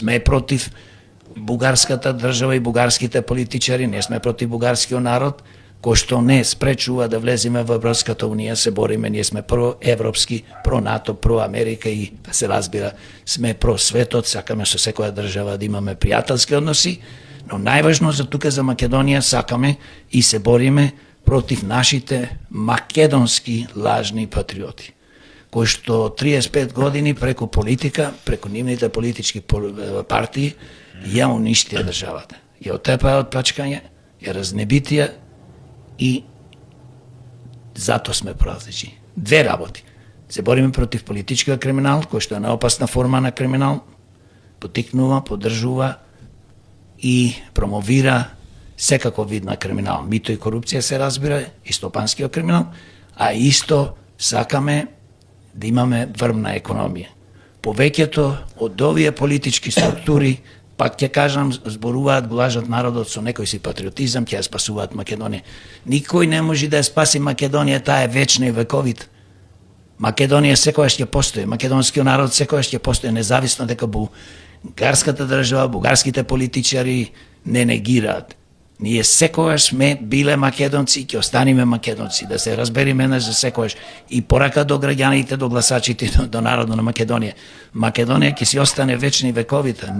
Сме против бугарската држава и бугарските политичари, не сме против бугарскиот народ, кој што не спречува да влеземе во Европската унија, се бориме, ние сме проевропски, про НАТО, про Америка и да се разбира, сме про светот, сакаме со секоја држава да имаме пријателски односи, но најважно за тука за Македонија сакаме и се бориме против нашите македонски лажни патриоти, кои што 35 години преку политика, преку нивните политички партии, ја уништија државата. Ја отепаја од плачкање, ја разнебитија и зато сме проразлични. Две работи. Се бориме против политичкиот криминал, кој што е наопасна форма на криминал, потикнува, поддржува и промовира секаков вид на криминал. Мито и корупција се разбира, и стопанскиот криминал, а исто сакаме да имаме врвна економија. Повеќето од овие политички структури, пак ќе кажам, зборуваат, го лажат народот со некој си патриотизам, ќе ја спасуваат Македонија. Никој не може да ја спаси Македонија, таа е вечна и вековита. Македонија секогаш ќе постои, македонскиот народ секогаш ќе постои, независно дека бугарската држава, бугарските политичари не негираат. Ние секогаш сме биле македонци и ќе останеме македонци, да се разбериме еднаш за секогаш. И порака до граѓаните, до гласачите, до народот на Македонија. Македонија ќе си остане вечна и вековита.